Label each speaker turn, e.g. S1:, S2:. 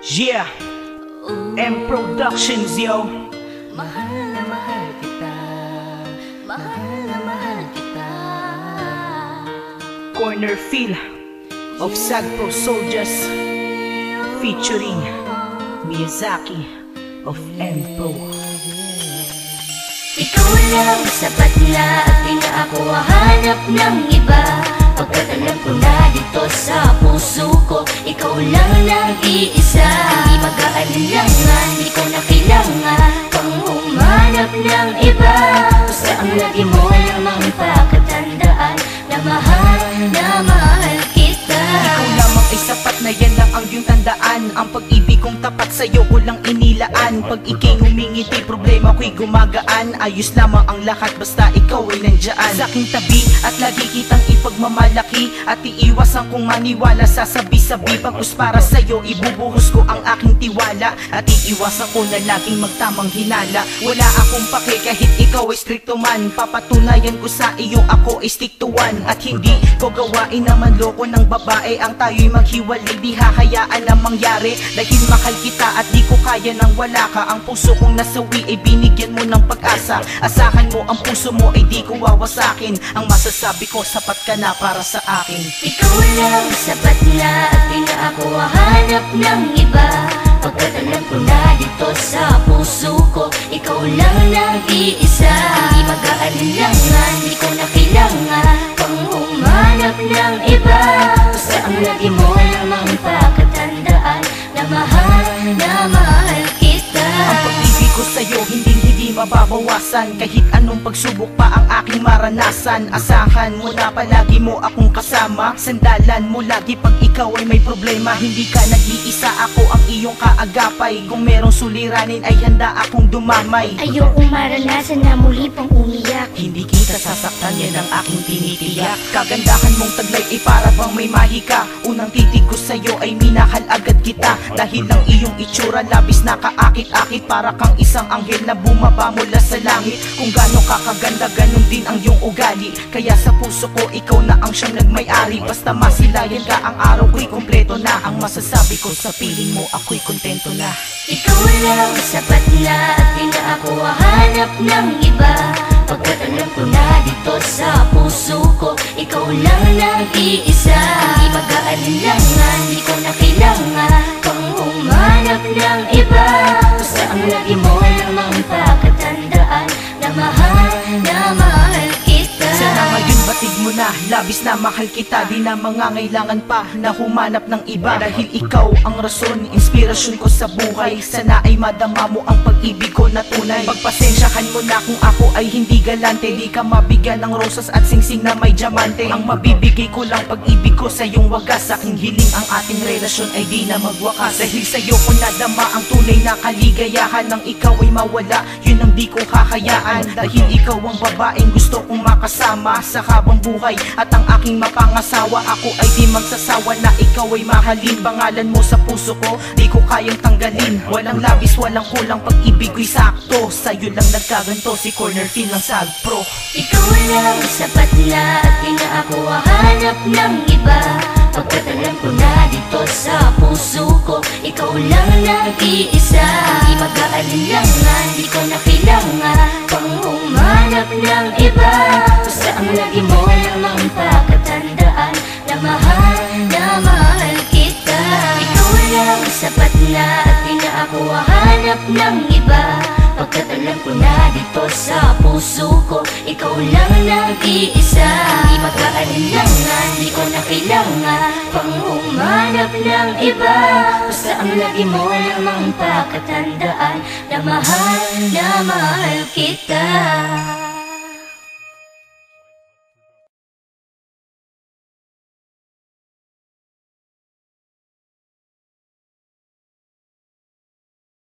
S1: Yeah, M Productions, yo.
S2: Mahal na mahal kita, mahal na mahal kita.
S1: Corner feel of Sad Pro Soldiers featuring Miyazaki of M Pro.
S2: Ikaw lang sapat na at di na ako hahanap ng iba. Pagkat alam ko na dito sa puso ko, ikaw lang nag-iisa. Hindi mag-aalinlangan, di ko na kailangan pang humanap ng iba. Basta ang lagi mo lamang pakatandaan na mahal kita.
S1: Ikaw lamang ay sapat na, yan lang ang iyong tandaan. Ang pag-ibig kong tapat sa'yo ko lang inilaan. Pag ikay humingiti, problema ko'y gumagaan. Ayos lamang ang lahat basta ikaw ay nandyan sa aking tabi at lagi kitang ipagmamalaki. At iiwasan kong maniwala sa sabi-sabi. Pagkus para sa'yo, ibubuhos ko ang aking tiwala. At iiwasan ko na laging magtamang hinala. Wala akong pake kahit ikaw ay stricto man. Papatunayan ko sa iyo ako ay stick to one. At hindi ko gawain naman loko ng babae. Ang tayo'y maghiwalay, di hahayaan na mangyari. Dahil mahal kita at di ko kaya nang wala ka. Ang puso kong nasawi ay binigyan mo ng pag-asa. Asahan mo ang puso mo ay di ko wawasakin. Ang masasabi ko, sapat ka na para sa akin.
S2: Ikaw lang sapat na at di na ako hahanap ng iba. Pagkat alam ko na dito sa puso ko, ikaw lang nag-iisa. Hindi mag-aalinlangan, di ko na kailangan pang humanap ng iba. Basta ang lagi mo lamang pakatandaan na mahal kita.
S1: Ang pag-ibig ko sa'yo hindi mababawasan. Kahit anong pagsubok pa ang aking maranasan. Asahan mo na palagi mo akong kasama. Sandalan mo lagi pag ikaw ay may problema. Hindi ka nag-iisa, ako ang iyong kaagapay. Kung merong suliranin ay handa akong dumamay.
S2: Ayokong maranasan na muli pang umiyak.
S1: Hindi kita sasaktan, yan ang aking tinitiyak. Kagandahan mong taglay ay para bang may mahika. Unang titig ko sa'yo ay minahal agad kita. Dahil ang iyong itsura labis na kaakit-akit. Para kang isang anghel na bumaba mula sa langit. Kung gaano ka kaganda, ganun din ang iyong ugali. Kaya sa puso ko, ikaw na ang siyang nagmay-ari. Basta masilayan ka, ang araw ko'y kompleto na. Ang masasabi ko sa piling mo, ako'y kontento na.
S2: Ikaw lang sapat na at di na ako hahanap ng iba. Pagkat alam ko na dito sa puso ko, ikaw lang nag-iisa. Hindi mag-aalinlangan, di ko na kailangan pang humanap ng iba. Basta ang lagi mo lamang pakatandaan na mahal kita.
S1: Sana ngayon batig mo na, labis na mahal kita. Di na mangangailangan pa na humanap ng iba. Dahil ikaw ang rason, inspirasyon ko sa buhay. Sana ay madama mo ang pag-ibig ko na tunay. Pagpasensyahan mo na kung ako ay hindi galante. Di ka mabigyan ng rosas at singsing na may diamante. Ang mabibigay ko lang pag-ibig ko sa iyong wagas. Aking hiling ang ating relasyon ay di na magwakas. Dahil sa iyo ko nadama ang tunay na kaligayahan. Nang ikaw ay mawala, yun ang di ko hahayaan. Dahil ikaw ang babaeng gusto kong makasama sa habang buhay at ang aking mapangasawa. Ako ay di magsasawa na ikaw ay mahalin. Pangalan mo sa puso ko, di ko kayang tanggalin. Walang labis, walang kulang, pag-ibig ko'y sakto. Sa'yo lang nagkaganto, si Corner Feel ng Sad Pro.
S2: Ikaw lang sapat na at di na ako hahanap ng iba. Pagkat alam ko na dito sa puso ko, ikaw lang nag-iisa. Hindi mag-aalinlangan, di ko na kailangan pang humanap ng iba. Basta ang lagi mo lamang pakatandaan na mahal kita. Ikaw lang sapat na at di na ako hahanap ng iba. Pagkat alam ko na dito sa puso ko, ikaw lang nag-iisa. Hindi mag-aalinlangan, di ko na kailangan pang humanap ng iba. Basta ang lagi mo lamang pakatandaan na mahal kita.